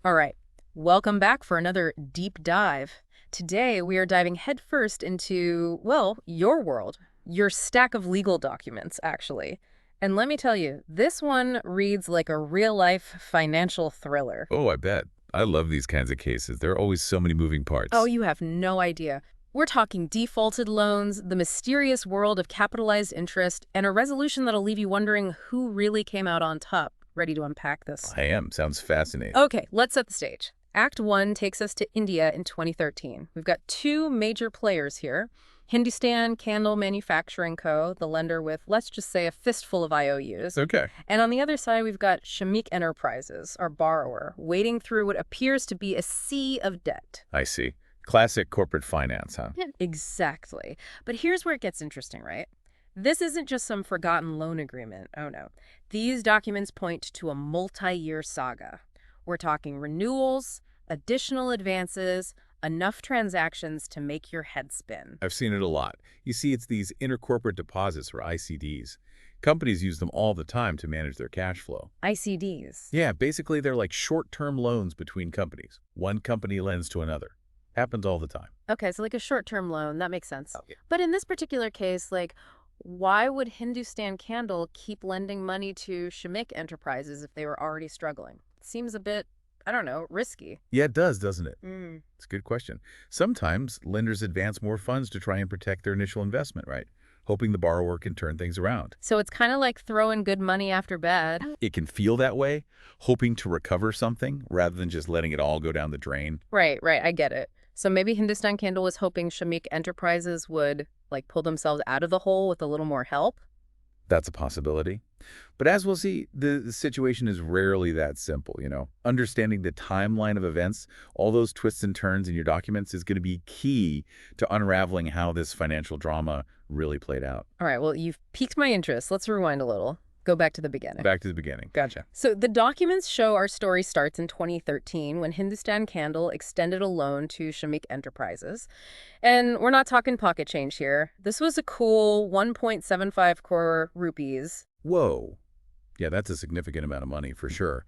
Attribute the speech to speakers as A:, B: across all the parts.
A: All right, welcome back for another deep dive. Today, we are diving headfirst into, well, your world, your stack of legal documents, actually. And let me tell you, this one reads like a real-life financial thriller.
B: Oh, I bet. I love these kinds of cases. There are always so many moving
A: Oh,
B: parts.
A: you have no idea. We're talking defaulted loans, the mysterious world of capitalized interest, and a resolution that'll leave you wondering who really came out on top. Ready to unpack this?
B: I am. Sounds fascinating.
A: Okay, let's set the stage. Act 1 takes us to India in 2013. We've got two major players here. Hindustan Candle Manufacturing Co., the lender with, let's just say, a fistful of IOUs.
B: Okay.
A: And on the other side, we've got Shamik Enterprises, our borrower, wading through what appears to be a sea of debt.
B: I see. Classic corporate finance, huh?
A: Yeah, exactly. But here's where it gets interesting, right? This isn't just some forgotten loan agreement. Oh, no. These documents point to a multi-year saga. We're talking renewals, additional advances, enough transactions to make your head spin.
B: I've seen it a lot. You see, it's these intercorporate deposits, or ICDs. Companies use them all the time to manage their cash flow.
A: ICDs.
B: Yeah, basically they're like short-term loans between companies. One company lends to another. Happens all the time.
A: Okay, so like a short-term loan, that makes sense.
B: Oh, yeah.
A: But in this particular case, like, why would Hindustan Candle keep lending money to Shamik Enterprises if they were already struggling? Seems a bit, I don't know, risky.
B: Yeah, it does, doesn't it?
A: Mm.
B: It's a good question. Sometimes lenders advance more funds to try and protect their initial investment, right? Hoping the borrower can turn things around.
A: So it's kind of like throwing good money after bad.
B: It can feel that way, hoping to recover something rather than just letting it all go down the drain.
A: Right, I get it. So maybe Hindustan Candle was hoping Shamik Enterprises would, like, pull themselves out of the hole with a little more help?
B: That's a possibility. But as we'll see, the situation is rarely that simple, you know. Understanding the timeline of events, all those twists and turns in your documents is going to be key to unraveling how this financial drama really played out.
A: All right, well, you've piqued my interest. Let's rewind a little. Go back to the beginning.
B: Back to the beginning. Gotcha.
A: So the documents show our story starts in 2013 when Hindustan Candle extended a loan to Shamik Enterprises. And we're not talking pocket change here. This was a cool 1.75 crore rupees.
B: Whoa. Yeah, that's a significant amount of money for sure.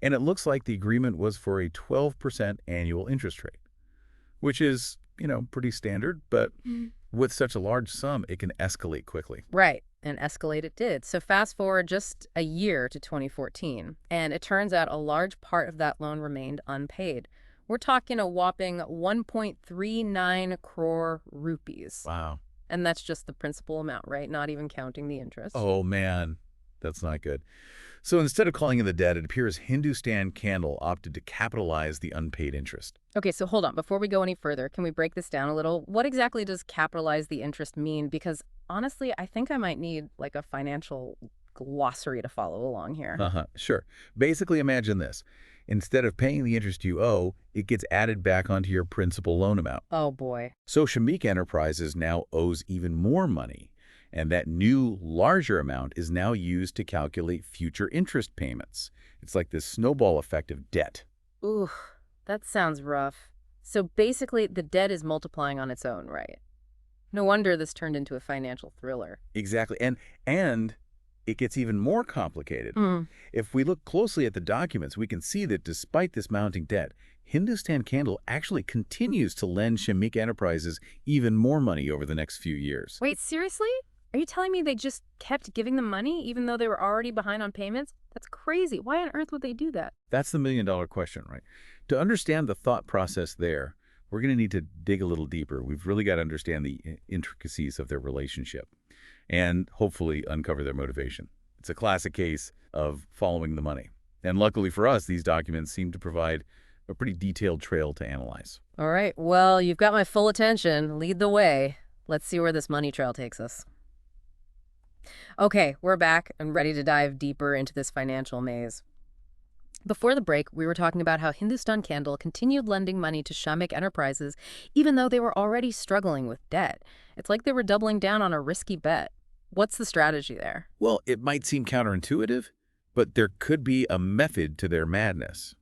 B: And it looks like the agreement was for a 12% annual interest rate, which is, pretty standard, but with such a large sum, it can escalate quickly.
A: Right, and escalate it did. So fast forward just a year to 2014, and it turns out a large part of that loan remained unpaid. We're talking a whopping 1.39 crore rupees.
B: Wow.
A: And that's just the principal amount, right? Not even counting the interest.
B: Oh, man. That's not good. So instead of calling in the debt, it appears Hindustan Candle opted to capitalize the unpaid interest.
A: Okay, so hold on. Before we go any further, can we break this down a little? What exactly does capitalize the interest mean? Because honestly, I think I might need like a financial glossary to follow along here.
B: Sure. Basically, imagine this. Instead of paying the interest you owe, it gets added back onto your principal loan amount.
A: Oh, boy.
B: So Shamik Enterprises now owes even more money, and that new, larger amount is now used to calculate future interest payments. It's like this snowball effect of debt.
A: Ooh, that sounds rough. So basically, the debt is multiplying on its own, right? No wonder this turned into a financial thriller.
B: Exactly. And it gets even more complicated.
A: Mm.
B: If we look closely at the documents, we can see that despite this mounting debt, Hindustan Candle actually continues to lend Shamik Enterprises even more money over the next few years.
A: Wait, seriously? Are you telling me they just kept giving them money even though they were already behind on payments? That's crazy. Why on earth would they do that?
B: That's the million-dollar question, right? To understand the thought process there, we're going to need to dig a little deeper. We've really got to understand the intricacies of their relationship and hopefully uncover their motivation. It's a classic case of following the money. And luckily for us, these documents seem to provide a pretty detailed trail to analyze.
A: All right, well, you've got my full attention. Lead the way. Let's see where this money trail takes us. Okay, we're back and ready to dive deeper into this financial maze. Before the break, we were talking about how Hindustan Candle continued lending money to Shamik Enterprises even though they were already struggling with debt. It's like they were doubling down on a risky bet. What's the strategy there?
B: Well, it might seem counterintuitive, but there could be a method to their madness.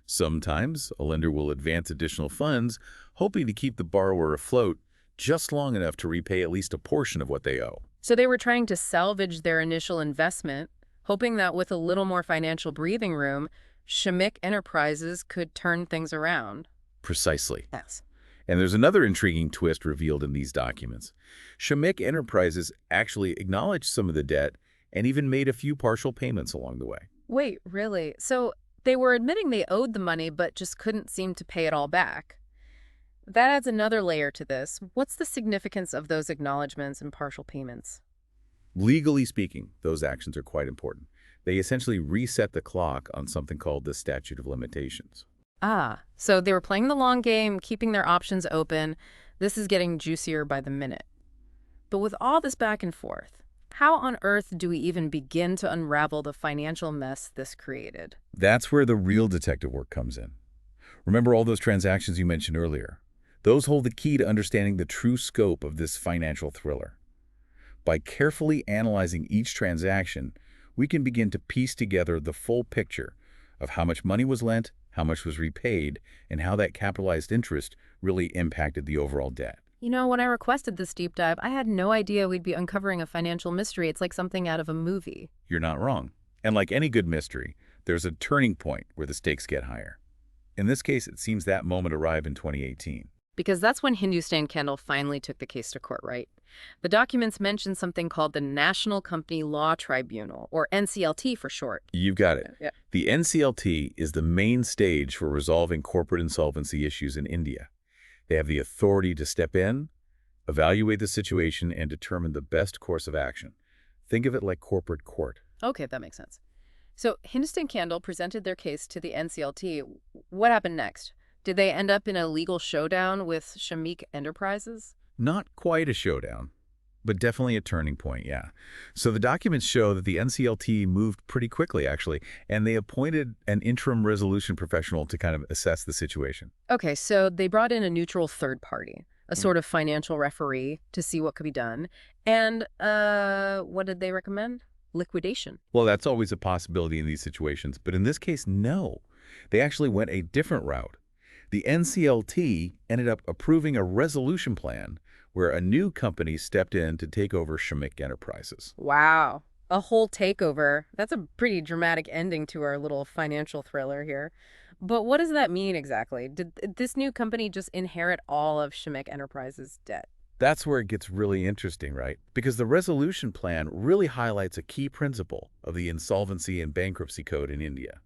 B: Sometimes a lender will advance additional funds, hoping to keep the borrower afloat just long enough to repay at least a portion of what they owe.
A: So they were trying to salvage their initial investment, hoping that with a little more financial breathing room, Shamik Enterprises could turn things around.
B: Precisely.
A: Yes.
B: And there's another intriguing twist revealed in these documents. Shamik Enterprises actually acknowledged some of the debt and even made a few partial payments along the way.
A: Wait, really? So they were admitting they owed the money but just couldn't seem to pay it all back. That adds another layer to this. What's the significance of those acknowledgments and partial payments?
B: Legally speaking, those actions are quite important. They essentially reset the clock on something called the statute of limitations.
A: Ah, so they were playing the long game, keeping their options open. This is getting juicier by the minute. But with all this back and forth, how on earth do we even begin to unravel the financial mess this created?
B: That's where the real detective work comes in. Remember all those transactions you mentioned earlier? Those hold the key to understanding the true scope of this financial thriller. By carefully analyzing each transaction, we can begin to piece together the full picture of how much money was lent, how much was repaid, and how that capitalized interest really impacted the overall debt.
A: You know, when I requested this deep dive, I had no idea we'd be uncovering a financial mystery. It's like something out of a movie.
B: You're not wrong. And like any good mystery, there's a turning point where the stakes get higher. In this case, it seems that moment arrived in 2018.
A: Because that's when Hindustan Candle finally took the case to court, right? The documents mention something called the National Company Law Tribunal, or NCLT for short.
B: You've got it.
A: Yeah.
B: The NCLT is the main stage for resolving corporate insolvency issues in India. They have the authority to step in, evaluate the situation, and determine the best course of action. Think of it like corporate court.
A: Okay, that makes sense. So Hindustan Candle presented their case to the NCLT. What happened next? Did they end up in a legal showdown with Shamik Enterprises?
B: Not quite a showdown, but definitely a turning point, yeah. So the documents show that the NCLT moved pretty quickly, actually, and they appointed an interim resolution professional to kind of assess the situation.
A: Okay, so they brought in a neutral third party, a sort of financial referee, to see what could be done. And what did they recommend? Liquidation.
B: Well, that's always a possibility in these situations, but in this case, no. They actually went a different route. The NCLT ended up approving a resolution plan where a new company stepped in to take over Shamik Enterprises.
A: Wow. A whole takeover. That's a pretty dramatic ending to our little financial thriller here. But what does that mean exactly? Did this new company just inherit all of Shamik Enterprises' debt?
B: That's where it gets really interesting, right? Because the resolution plan really highlights a key principle of the Insolvency and Bankruptcy Code in India,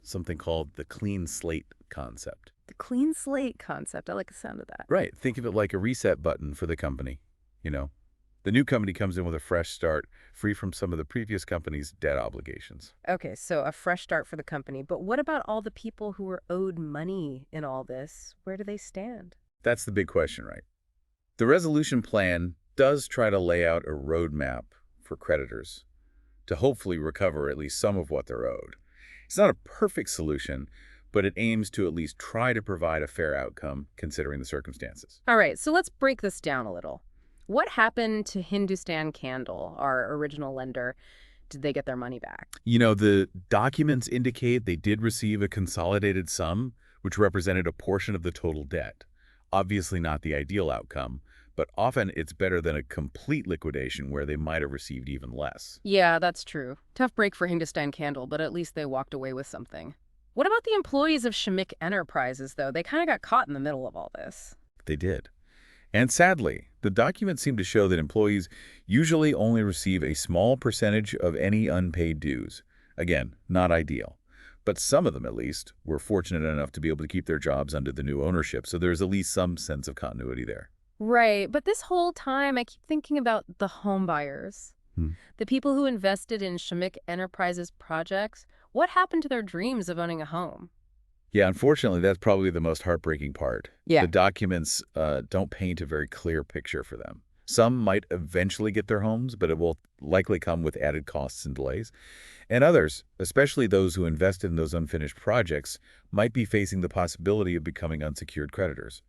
B: something called the clean slate concept.
A: The clean slate concept. I like the sound of that.
B: Right. Think of it like a reset button for the company. You know, the new company comes in with a fresh start, free from some of the previous company's debt obligations.
A: Okay, so a fresh start for the company. But what about all the people who were owed money in all this? Where do they stand?
B: That's the big question, right? The resolution plan does try to lay out a roadmap for creditors to hopefully recover at least some of what they're owed. It's not a perfect solution, but it aims to at least try to provide a fair outcome considering the circumstances.
A: All right, so let's break this down a little. What happened to Hindustan Candle, our original lender? Did they get their money back?
B: You know, the documents indicate they did receive a consolidated sum, which represented a portion of the total debt. Obviously not the ideal outcome, but often it's better than a complete liquidation where they might have received even less.
A: Yeah, that's true. Tough break for Hindustan Candle, but at least they walked away with something. What about the employees of Shamik Enterprises, though? They kind of got caught in the middle of all this.
B: They did. And sadly, the documents seem to show that employees usually only receive a small percentage of any unpaid dues. Again, not ideal. But some of them, at least, were fortunate enough to be able to keep their jobs under the new ownership, so there's at least some sense of continuity there.
A: Right, but this whole time I keep thinking about the home buyers. The people who invested in Shamik Enterprises projects. What happened to their dreams of owning a home?
B: Yeah, unfortunately, that's probably the most heartbreaking part.
A: Yeah.
B: The documents don't paint a very clear picture for them. Some might eventually get their homes, but it will likely come with added costs and delays. And others, especially those who invested in those unfinished projects, might be facing the possibility of becoming unsecured creditors.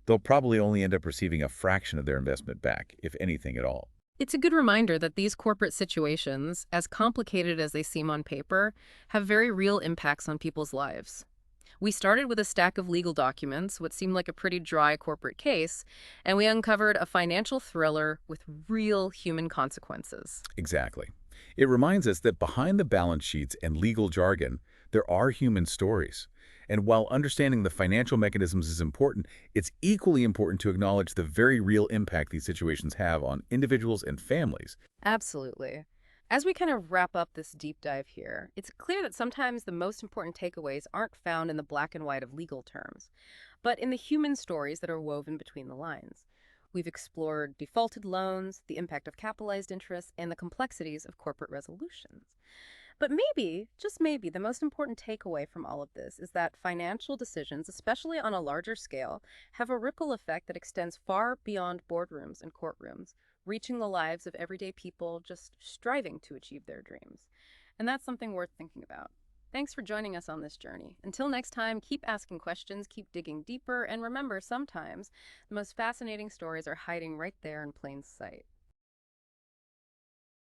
B: They'll probably only end up receiving a fraction of their investment back, if anything at all.
A: It's a good reminder that these corporate situations, as complicated as they seem on paper, have very real impacts on people's lives. We started with a stack of legal documents, what seemed like a pretty dry corporate case, and we uncovered a financial thriller with real human consequences.
B: Exactly. It reminds us that behind the balance sheets and legal jargon, There are human stories. And while understanding the financial mechanisms is important, it's equally important to acknowledge the very real impact these situations have on individuals and families.
A: Absolutely. As we kind of wrap up this deep dive here, it's clear that sometimes the most important takeaways aren't found in the black and white of legal terms, but in the human stories that are woven between the lines. We've explored defaulted loans, the impact of capitalized interest, and the complexities of corporate resolutions. But maybe, just maybe, the most important takeaway from all of this is that financial decisions, especially on a larger scale, have a ripple effect that extends far beyond boardrooms and courtrooms, reaching the lives of everyday people just striving to achieve their dreams. And that's something worth thinking about. Thanks for joining us on this journey. Until next time, keep asking questions, keep digging deeper, and remember, sometimes the most fascinating stories are hiding right there in plain sight.